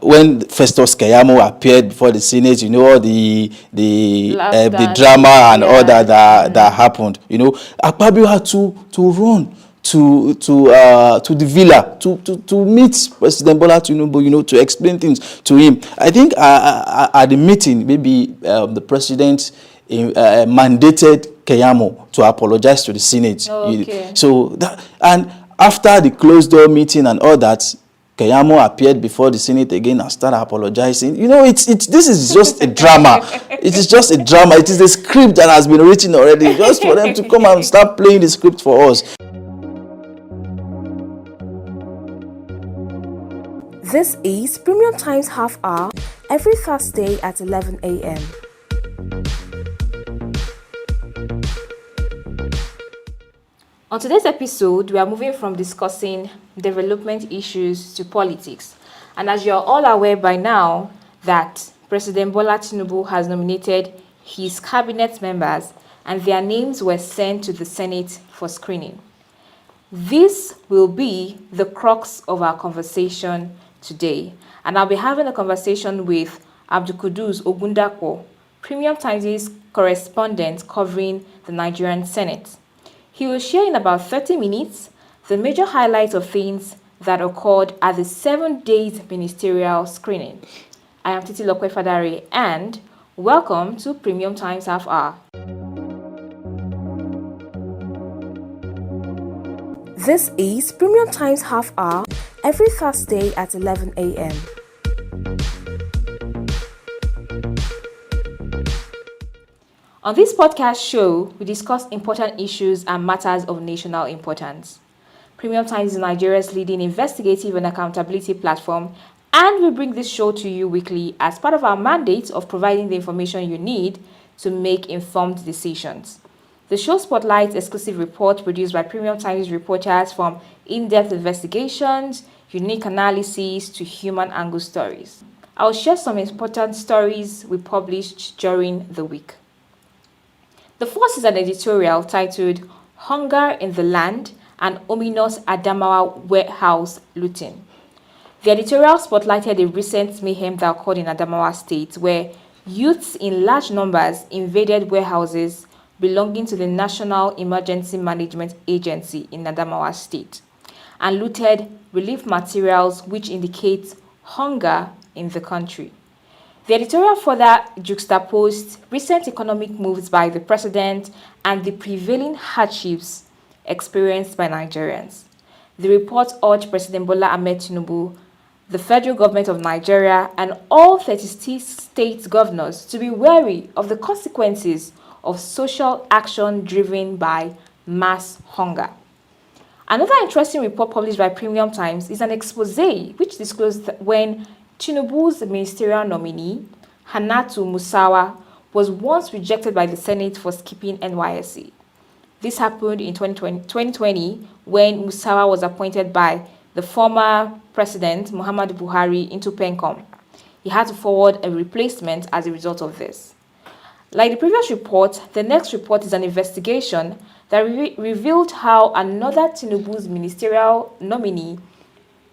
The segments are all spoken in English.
when Festus Keyamo appeared before the Senate, all the drama and all that happened. Akpabio had to run to the villa to meet President Bola Tinubu, to explain things to him. I think at the meeting, maybe the president mandated Keyamo to apologize to the Senate. Okay. So that, and after the closed door meeting and all that, Keyamo appeared before the Senate again and started apologizing. This is just a drama. It is just a drama. It is a script that has been written already, just for them to come and start playing the script for us. This is Premium Times Half Hour every Thursday at 11 a.m. On today's episode, we are moving from discussing development issues to politics. And as you're all aware by now that President Bola Tinubu has nominated his cabinet members and their names were sent to the Senate for screening. This will be the crux of our conversation today. And I'll be having a conversation with Abdulqudus Ogundapo, Premium Times' correspondent covering the Nigerian Senate. He will share in about 30 minutes the major highlights of things that occurred at the 7 days ministerial screening. I am Titi Lokwe-Fadare and welcome to Premium Times Half Hour. This is Premium Times Half Hour every Thursday at 11 a.m. On this podcast show, we discuss important issues and matters of national importance. Premium Times is Nigeria's leading investigative and accountability platform, and we bring this show to you weekly as part of our mandate of providing the information you need to make informed decisions. The show spotlights exclusive reports produced by Premium Times reporters, from in-depth investigations, unique analyses, to human angle stories. I'll share some important stories we published during the week. The first is an editorial titled "Hunger in the Land and Ominous Adamawa Warehouse Looting." The editorial spotlighted a recent mayhem that occurred in Adamawa State, where youths in large numbers invaded warehouses belonging to the National Emergency Management Agency in Adamawa State and looted relief materials which indicate hunger in the country. The editorial further juxtaposed recent economic moves by the president and the prevailing hardships experienced by Nigerians. The report urged President Bola Ahmed Tinubu, the federal government of Nigeria, and all 30 state governors to be wary of the consequences of social action driven by mass hunger. Another interesting report published by Premium Times is an expose which disclosed that when Tinubu's ministerial nominee, Hannatu Musawa, was once rejected by the Senate for skipping NYSC. This happened in 2020 when Musawa was appointed by the former president, Muhammadu Buhari, into PENCOM. He had to forward a replacement as a result of this. Like the previous report, the next report is an investigation that revealed how another Tinubu's ministerial nominee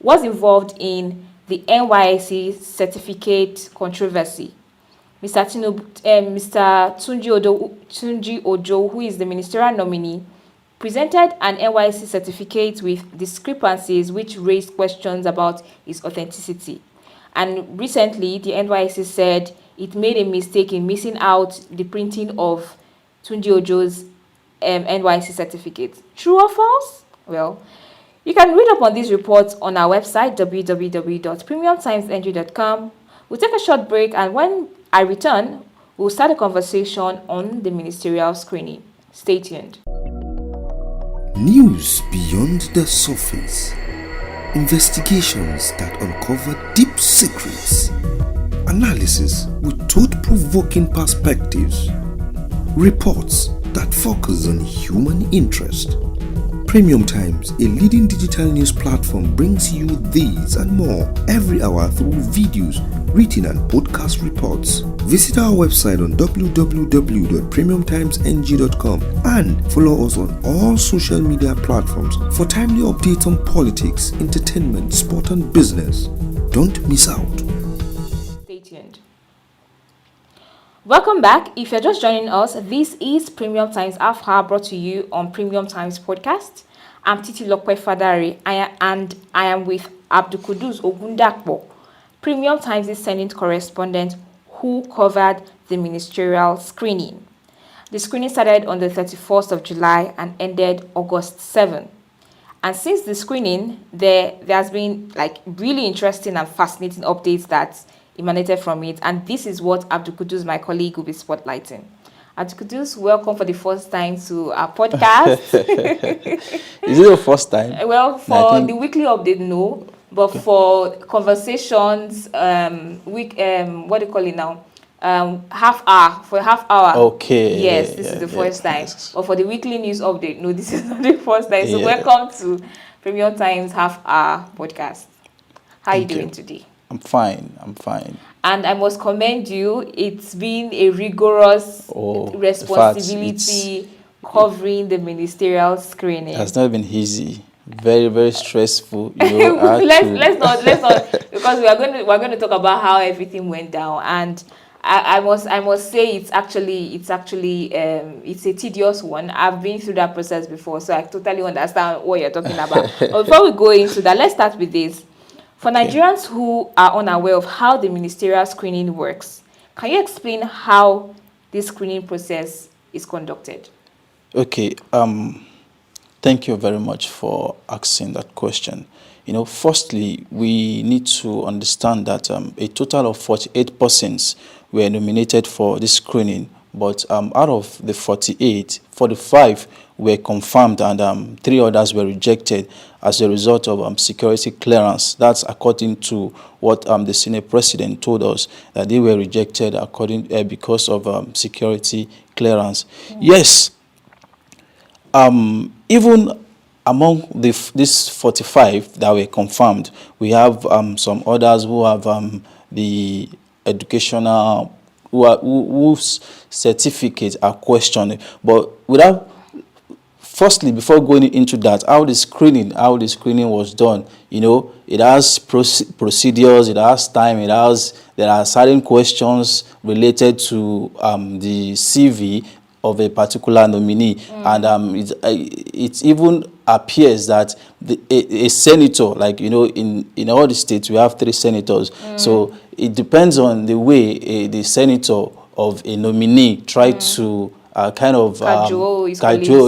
was involved in the NYSC certificate controversy. Mr. Tunji Ojo, who is the ministerial nominee, presented an NYSC certificate with discrepancies which raised questions about its authenticity. And recently, the NYSC said it made a mistake in missing out the printing of Tunji Ojo's NYSC certificate. True or false? Well, you can read up on these reports on our website, www.premiumtimesng.com. We'll take a short break, and when I return, we'll start a conversation on the ministerial screening. Stay tuned. News beyond the surface. Investigations that uncover deep secrets. Analysis with thought-provoking perspectives. Reports that focus on human interest. Premium Times, a leading digital news platform, brings you these and more every hour through videos, written and podcast reports. Visit our website on www.premiumtimesng.com and follow us on all social media platforms for timely updates on politics, entertainment, sport and business. Don't miss out. Welcome back. If you're just joining us, this is Premium Times Half Hour brought to you on Premium Times Podcast. I'm Titi Lokwe Fadari and I am with Abdulqudus Ogundapo, Premium Times' Senate correspondent who covered the ministerial screening. The screening started on the 31st of July and ended August 7. And since the screening, there's been like really interesting and fascinating updates that emanated from it. And this is what Abdulqudus, my colleague, will be spotlighting. Abdulqudus, welcome for the first time to our podcast. Is it the first time? Well, for the weekly update, no. But for conversations, what do you call it now? Half hour. Okay. Yes, this is the first time. Yes. But for the weekly news update, no, this is not the first time. So welcome to Premium Times Half Hour podcast. How are you doing today? I'm fine. And I must commend you. It's been a rigorous responsibility covering the ministerial screening. It has not been easy. Very, very stressful. Let's not because we're going to talk about how everything went down. And I must say it's a tedious one. I've been through that process before, so I totally understand what you're talking about. But before we go into that, let's start with this. For Nigerians who are unaware of how the ministerial screening works, can you explain how this screening process is conducted? Okay. Thank you very much for asking that question. Firstly, we need to understand that a total of 48 persons were nominated for this screening, but out of the 48, 45 were confirmed and 3 others were rejected as a result of security clearance. That's according to what the Senate President told us, that they were rejected because of security clearance. Yes, even among these 45 that were confirmed, we have some others who have the educational, whose certificates are questioned. But firstly, before going into that, how the screening was done, it has procedures, it has time, there are certain questions related to the CV of a particular nominee, and it even appears that a senator, like in all the states we have 3 senators, so it depends on the way the senator of a nominee try to cajole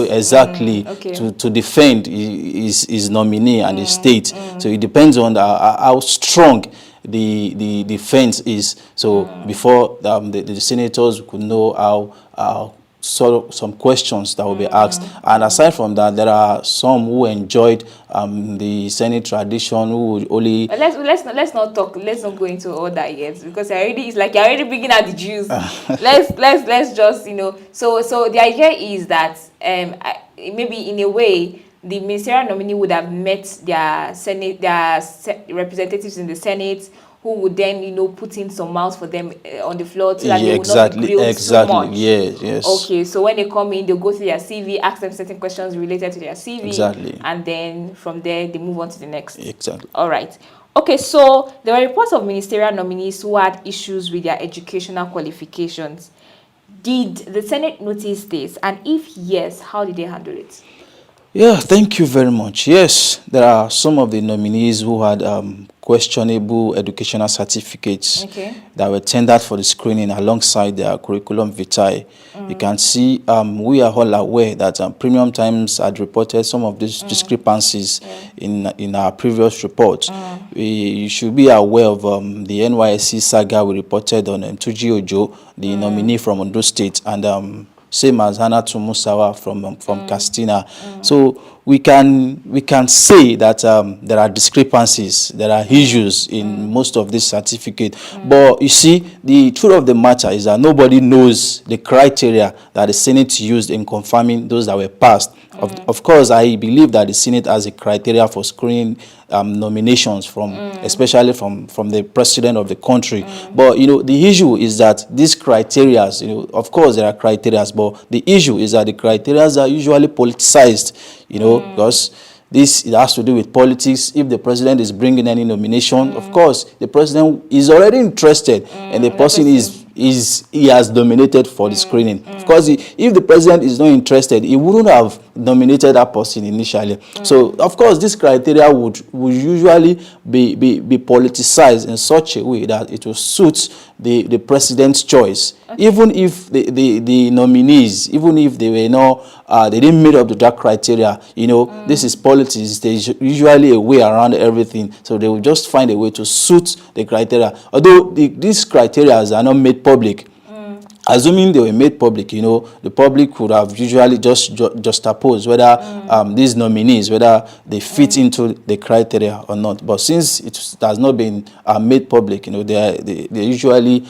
exactly to defend his nominee and his state. So it depends on how strong the defense is. So before the senators could know how some questions that will be asked. And aside from that, there are some who enjoyed the Senate tradition, who would only let's not go into all that yet, because it's like you're already bringing out the Jews. let's just so the idea is that maybe in a way the ministerial nominee would have met their representatives in the Senate, who would then, put in some mouse for them on the floor so that they will not be grilled so much. Yes. Okay, so when they come in, they'll go through their CV, ask them certain questions related to their CV. Exactly. And then from there, they move on to the next. Exactly. All right. Okay, so there were reports of ministerial nominees who had issues with their educational qualifications. Did the Senate notice this? And if yes, how did they handle it? Yeah, thank you very much. Yes, there are some of the nominees who had questionable educational certificates that were tendered for the screening alongside their curriculum vitae. You can see we are all aware that Premium Times had reported some of these discrepancies in our previous report. You should be aware of the NYSC saga we reported on Tuji Ojo, the nominee from Ondo State, and same as Hannah Tumusawa from Castina. So we can say that there are discrepancies, there are issues in most of these certificates. But you see, the truth of the matter is that nobody knows the criteria that the Senate used in confirming those that were passed. Of course, I believe that the Senate has a criteria for screening nominations especially from the president of the country. But the issue is that these criteria, of course there are criteria, but the issue is that the criteria are usually politicized, because it has to do with politics. If the president is bringing any nomination, of course the president is already interested, and the person is he has nominated for the screening. Of course, if the president is not interested, he wouldn't have nominated that person initially. So, of course, this criteria would usually be politicized in such a way that it will suit the president's choice. Okay. Even if the nominees, even if they were not, they didn't meet up to that criteria, this is politics. There's usually a way around everything. So they will just find a way to suit the criteria. Although these criteria are not made public, assuming they were made public, the public could have usually just opposed whether these nominees, whether they fit into the criteria or not. But since it has not been made public, they usually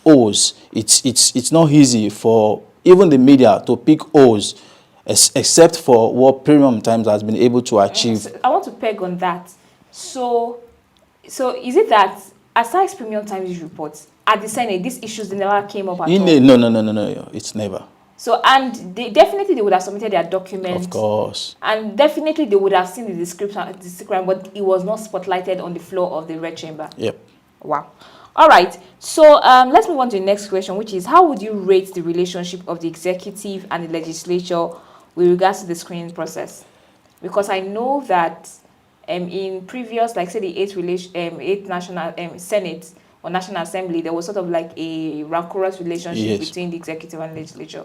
O's. It's not easy for even the media to pick O's, except for what Premium Times has been able to achieve. So I want to peg on that. So is it that aside Premium Times reports at the Senate, these issues never came up at all? No, it's never. So, and they would have submitted their documents. Of course. And definitely they would have seen the description, but it was not spotlighted on the floor of the Red Chamber. Yep. Wow. All right. So let's move on to the next question, which is, how would you rate the relationship of the executive and the legislature with regards to the screening process? Because I know that in previous, like say the eighth national Senate or National Assembly, there was sort of like a rancorous relationship between the executive and legislature.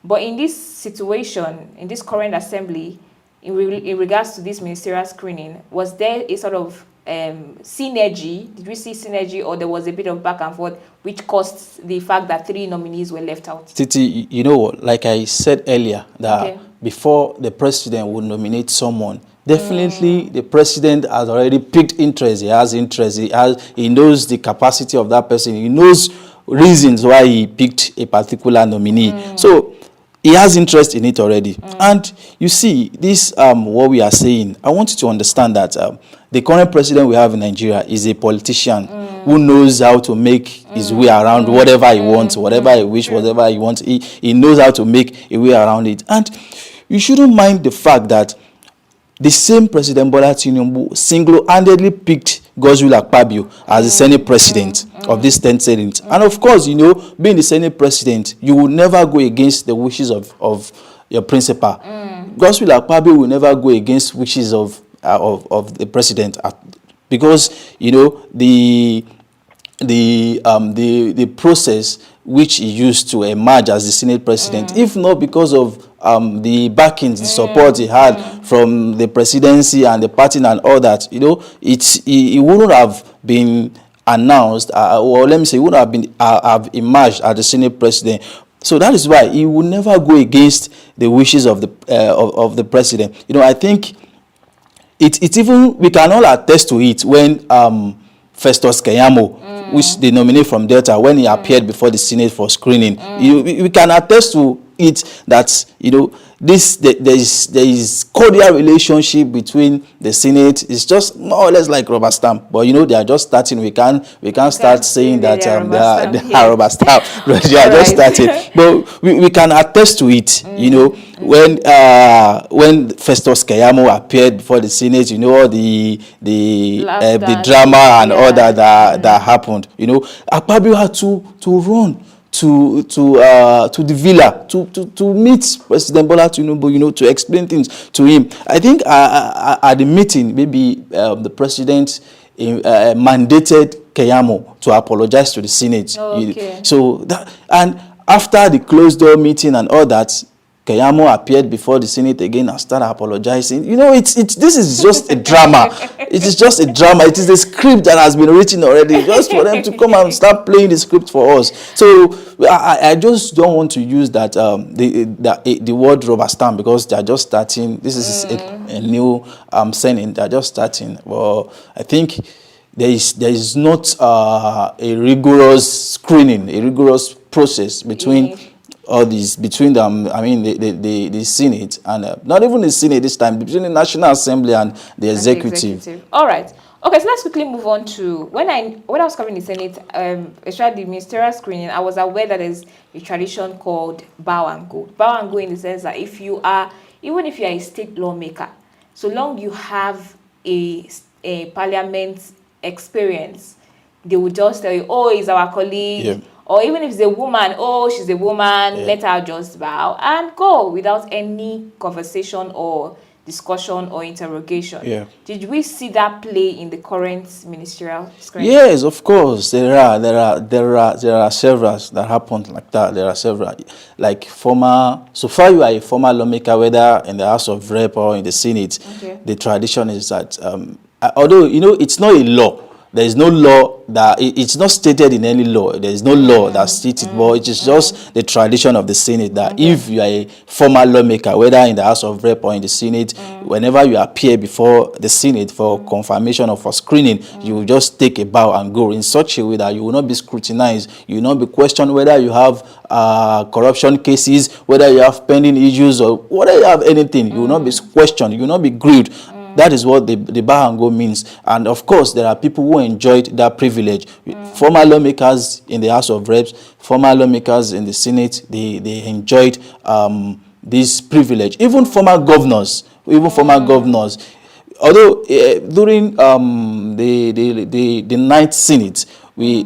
But in this situation, in this current assembly, in regards to this ministerial screening, was there a sort of synergy? Did we see synergy, or there was a bit of back and forth, which caused the fact that 3 nominees were left out? Titi, you know what? Like I said earlier, that before the president would nominate someone, definitely the president has already picked interest. He has interest. He knows the capacity of that person. He knows reasons why he picked a particular nominee. So he has interest in it already. And you see, this what we are saying, I want you to understand that the current president we have in Nigeria is a politician who knows how to make his way around whatever he wants, whatever he wishes, whatever he wants. He knows how to make a way around it. And you shouldn't mind the fact that the same President Bola Tinubu single-handedly picked Godswill Akpabio as the Senate President of this 10th Senate. And of course, being the Senate President, you will never go against the wishes of your principal. Godswill Akpabio will never go against wishes of the President, because the process which he used to emerge as the Senate President, if not because of the backings, the support he had from the presidency and the party and all that, he wouldn't have been announced, or let me say, he wouldn't have been have emerged as the Senate President. So that is why he would never go against the wishes of the president. I think it's even, we can all attest to it when Festus Keyamo, which the nominee from Delta, when he appeared before the Senate for screening, we can attest to it that there is cordial relationship between the Senate. It's just more or less like rubber stamp, but they are just starting. We can't start saying that they are rubber stamp. They are just starting, but we can attest to it. When Festus Keyamo appeared before the Senate, all the drama and all that happened. Akpabio had to run to the villa to meet President Bola Tinubu, to explain things to him. I think at the meeting, maybe the president mandated Keyamo to apologize to the Senate. Okay. So that, and after the closed door meeting and all that, Keyamo appeared before the Senate again and started apologizing. This is just a drama. It is just a drama. It is a script that has been written already, just for them to come and start playing the script for us. So I just don't want to use that the word rubber stamp, because they are just starting. This is a new Senate. They are just starting. Well, I think there is not a rigorous screening, a rigorous process between all these, between them. I mean, the Senate and not even the Senate this time, between the National Assembly and the executive. All right. Okay, so let's quickly move on to when I was covering the Senate, especially the ministerial screening. I was aware that there's a tradition called bow and go. Bow and go in the sense that even if you are a state lawmaker, so long you have a parliament experience, they would just tell you, oh, it's our colleague. Yeah. Or even if it's a woman, oh, she's a woman, let her just bow and go without any conversation or discussion or interrogation. Yeah. Did we see that play in the current ministerial screen? Yes, of course. There are several that happened like that. There are several, like so far you are a former lawmaker, whether in the House of Rep or in the Senate. Okay. The tradition is that, although it's not a law. There is no law that it's not stated in any law. There is no law that states it, but it is just the tradition of the Senate that if you are a former lawmaker, whether in the House of Rep or in the Senate, whenever you appear before the Senate for confirmation or for screening, you will just take a bow and go in such a way that you will not be scrutinized, you will not be questioned whether you have corruption cases, whether you have pending issues, or whether you have anything. You will not be questioned. You will not be grilled. That is what the bow and go means. And of course, there are people who enjoyed that privilege. Former lawmakers in the House of Reps, former lawmakers in the Senate, they enjoyed this privilege. Even former governors, Although during the ninth Senate, they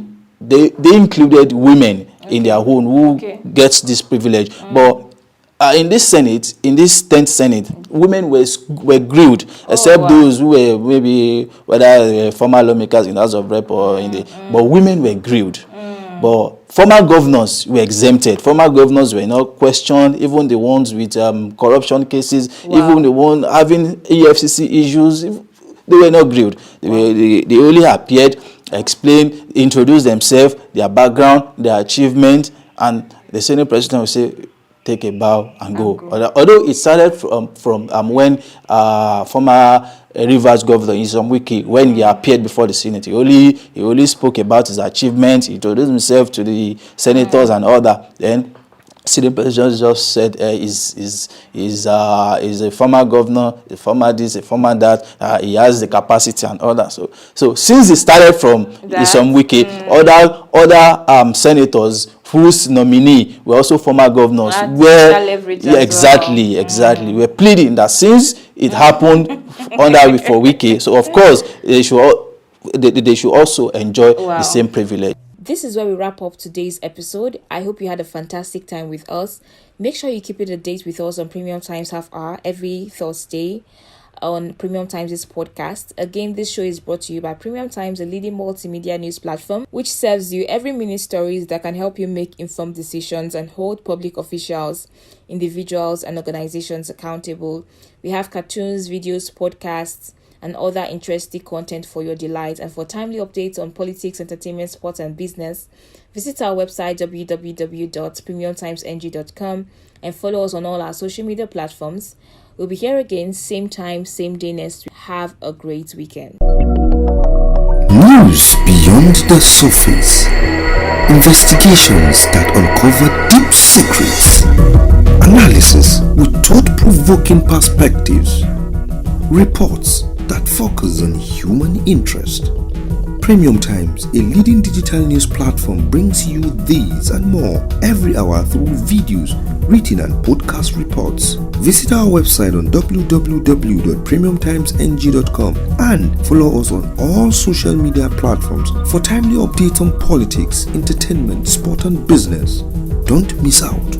included women in their own who gets this privilege. But in this Senate, in this 10th Senate, women were grilled, except those who were maybe whether former lawmakers in the House of Rep or in the, but women were grilled. But former governors were exempted. Former governors were not questioned, even the ones with corruption cases, even the one having EFCC issues, they were not grilled. They only appeared, explained, introduced themselves, their background, their achievement, and the Senate president will say, take a bow and go. Although it started from when former Rivers Governor Nyesom Wike, when he appeared before the Senate, he only spoke about his achievements, he introduced himself to the senators and all that. Then Senate President just said he's a former governor, a former this, a former that, he has the capacity and all that. So since it started from Nyesom Wike, other senators whose nominee were also former governors exactly we're pleading that since it happened under for Wike, so of course they should also enjoy the same privilege. This is where we wrap up today's episode. I hope you had a fantastic time with us. Make sure you keep it a date with us on Premium Times Half Hour every Thursday on Premium Times' podcast. Again, this show is brought to you by Premium Times, a leading multimedia news platform which serves you every minute stories that can help you make informed decisions and hold public officials, individuals, and organizations accountable. We have cartoons, videos, podcasts, and other interesting content for your delight. And for timely updates on politics, entertainment, sports, and business, visit our website www.premiumtimesng.com and follow us on all our social media platforms. We'll be here again, same time, same day next week. Have a great weekend. News beyond the surface. Investigations that uncover deep secrets. Analysis with thought-provoking perspectives. Reports that focus on human interest. Premium Times, a leading digital news platform, brings you these and more every hour through videos, written and podcast reports. Visit our website on www.premiumtimesng.com and follow us on all social media platforms for timely updates on politics, entertainment, sport and business. Don't miss out.